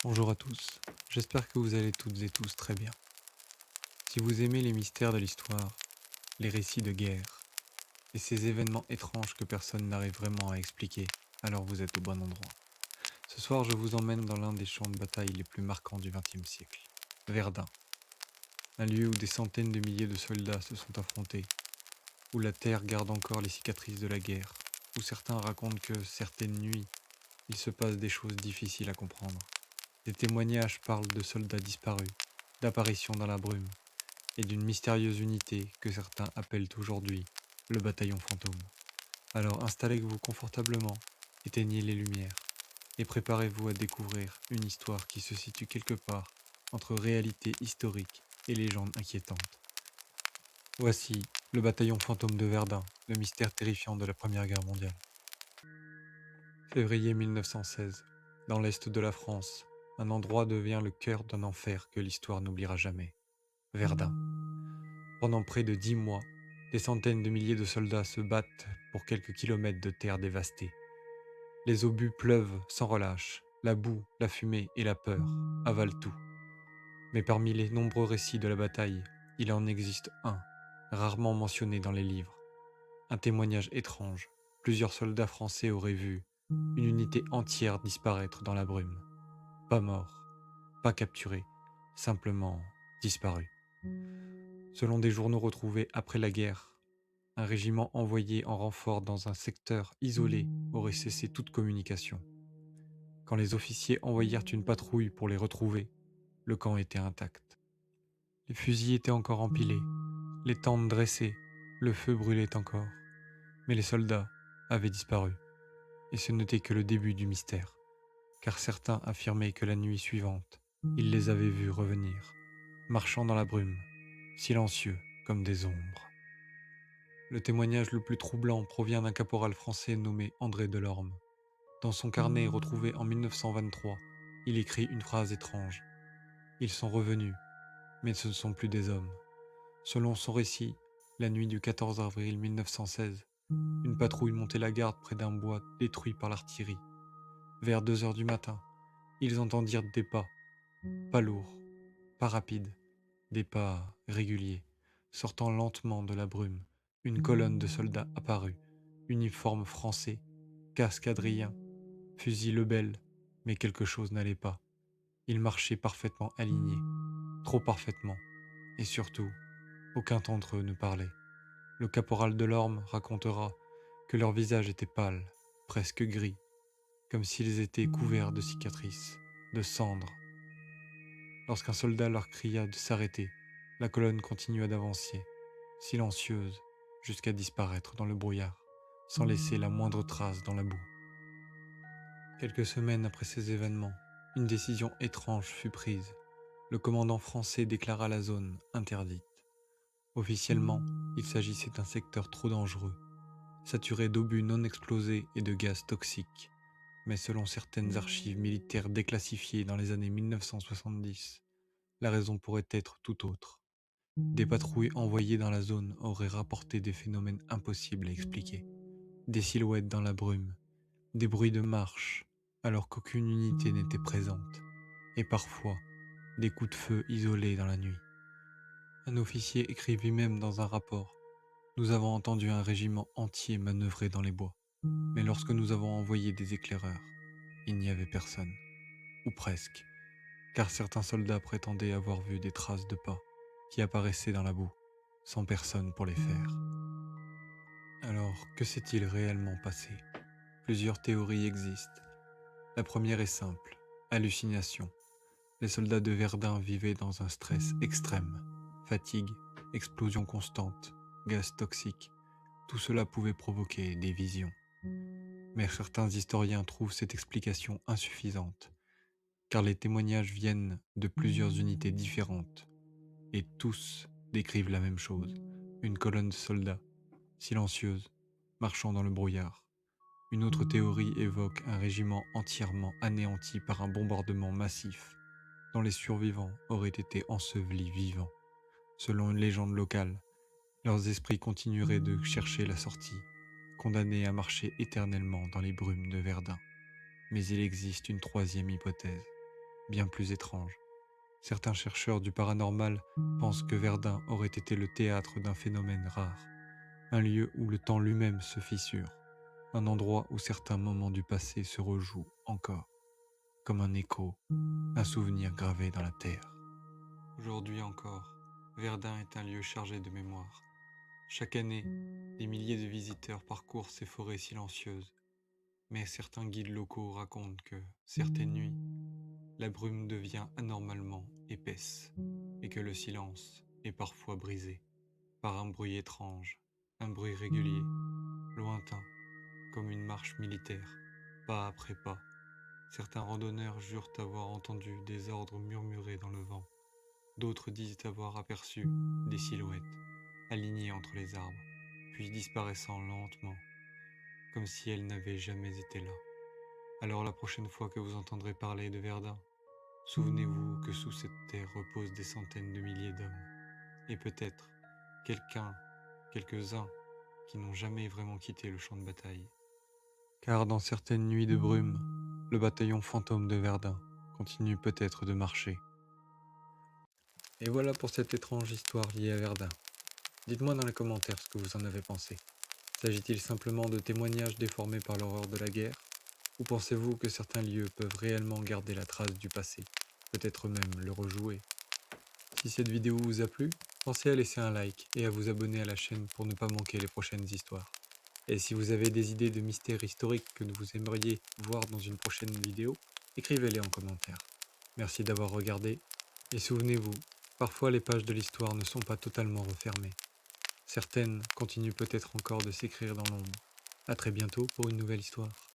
Bonjour à tous, j'espère que vous allez toutes et tous très bien. Si vous aimez les mystères de l'histoire, les récits de guerre et ces événements étranges que personne n'arrive vraiment à expliquer, alors vous êtes au bon endroit. Ce soir, je vous emmène dans l'un des champs de bataille les plus marquants du XXe siècle, Verdun, un lieu où des centaines de milliers de soldats se sont affrontés, où la terre garde encore les cicatrices de la guerre, où certains racontent que certaines nuits, il se passe des choses difficiles à comprendre. Des témoignages parlent de soldats disparus, d'apparitions dans la brume, et d'une mystérieuse unité que certains appellent aujourd'hui le bataillon fantôme. Alors installez-vous confortablement, éteignez les lumières, et préparez-vous à découvrir une histoire qui se situe quelque part entre réalité historique et légende inquiétante. Voici le bataillon fantôme de Verdun, le mystère terrifiant de la Première Guerre mondiale. Février 1916. Dans l'est de la France, un endroit devient le cœur d'un enfer que l'histoire n'oubliera jamais. Verdun. Pendant près de 10 mois, des centaines de milliers de soldats se battent pour quelques kilomètres de terre dévastée. Les obus pleuvent sans relâche, la boue, la fumée et la peur avalent tout. Mais parmi les nombreux récits de la bataille, il en existe un, rarement mentionné dans les livres. Un témoignage étrange. Plusieurs soldats français auraient vu une unité entière disparaître dans la brume. Pas mort, pas capturé, simplement disparu. Selon des journaux retrouvés après la guerre, un régiment envoyé en renfort dans un secteur isolé aurait cessé toute communication. Quand les officiers envoyèrent une patrouille pour les retrouver, le camp était intact. Les fusils étaient encore empilés, les tentes dressées, le feu brûlait encore. Mais les soldats avaient disparu. Et ce n'était que le début du mystère, car certains affirmaient que la nuit suivante, ils les avaient vus revenir, marchant dans la brume, silencieux comme des ombres. Le témoignage le plus troublant provient d'un caporal français nommé André Delorme. Dans son carnet retrouvé en 1923, il écrit une phrase étrange. Ils sont revenus, mais ce ne sont plus des hommes. Selon son récit, la nuit du 14 avril 1916, une patrouille montait la garde près d'un bois détruit par l'artillerie. Vers 2 heures du matin, ils entendirent des pas lourds, pas rapides, des pas réguliers, sortant lentement de la brume. Une colonne de soldats apparut, uniforme français, casque adrien, fusil Lebel, mais quelque chose n'allait pas. Ils marchaient parfaitement alignés, trop parfaitement, et surtout, aucun d'entre eux ne parlait. Le caporal Delorme racontera que leur visage était pâle, presque gris, comme s'ils étaient couverts de cicatrices, de cendres. Lorsqu'un soldat leur cria de s'arrêter, la colonne continua d'avancer, silencieuse, jusqu'à disparaître dans le brouillard, sans laisser la moindre trace dans la boue. Quelques semaines après ces événements, une décision étrange fut prise. Le commandant français déclara la zone interdite. Officiellement, il s'agissait d'un secteur trop dangereux, saturé d'obus non explosés et de gaz toxiques. Mais selon certaines archives militaires déclassifiées dans les années 1970, la raison pourrait être tout autre. Des patrouilles envoyées dans la zone auraient rapporté des phénomènes impossibles à expliquer. Des silhouettes dans la brume, des bruits de marche, alors qu'aucune unité n'était présente, et parfois des coups de feu isolés dans la nuit. Un officier écrivit même dans un rapport: Nous avons entendu un régiment entier manœuvrer dans les bois, mais lorsque nous avons envoyé des éclaireurs, il n'y avait personne, ou presque, car certains soldats prétendaient avoir vu des traces de pas qui apparaissaient dans la boue, sans personne pour les faire. Alors, que s'est-il réellement passé? Plusieurs théories existent. La première est simple: hallucination. Les soldats de Verdun vivaient dans un stress extrême. Fatigue, explosions constantes, gaz toxiques, tout cela pouvait provoquer des visions. Mais certains historiens trouvent cette explication insuffisante, car les témoignages viennent de plusieurs unités différentes, et tous décrivent la même chose: une colonne de soldats, silencieuse, marchant dans le brouillard. Une autre théorie évoque un régiment entièrement anéanti par un bombardement massif, dont les survivants auraient été ensevelis vivants. Selon une légende locale, leurs esprits continueraient de chercher la sortie, condamnés à marcher éternellement dans les brumes de Verdun. Mais il existe une troisième hypothèse. bien plus étrange. Certains chercheurs du paranormal pensent que Verdun aurait été le théâtre d'un phénomène rare, un lieu où le temps lui-même se fissure, un endroit où certains moments du passé se rejouent encore, comme un écho, un souvenir gravé dans la terre. Aujourd'hui encore, Verdun est un lieu chargé de mémoire. Chaque année, des milliers de visiteurs parcourent ces forêts silencieuses, mais certains guides locaux racontent que, certaines nuits, la brume devient anormalement épaisse et que le silence est parfois brisé par un bruit étrange, un bruit régulier, lointain, comme une marche militaire, pas après pas. Certains randonneurs jurent avoir entendu des ordres murmurés dans le vent. D'autres disent avoir aperçu des silhouettes alignées entre les arbres, puis disparaissant lentement, comme si elles n'avaient jamais été là. Alors la prochaine fois que vous entendrez parler de Verdun, souvenez-vous que sous cette terre reposent des centaines de milliers d'hommes, et peut-être quelques-uns qui n'ont jamais vraiment quitté le champ de bataille. Car dans certaines nuits de brume, le bataillon fantôme de Verdun continue peut-être de marcher. Et voilà pour cette étrange histoire liée à Verdun. Dites-moi dans les commentaires ce que vous en avez pensé. S'agit-il simplement de témoignages déformés par l'horreur de la guerre? Ou pensez-vous que certains lieux peuvent réellement garder la trace du passé, peut-être même le rejouer? Si cette vidéo vous a plu, pensez à laisser un like et à vous abonner à la chaîne pour ne pas manquer les prochaines histoires. Et si vous avez des idées de mystères historiques que vous aimeriez voir dans une prochaine vidéo, écrivez-les en commentaire. Merci d'avoir regardé, et souvenez-vous, parfois les pages de l'histoire ne sont pas totalement refermées. Certaines continuent peut-être encore de s'écrire dans l'ombre. À très bientôt pour une nouvelle histoire.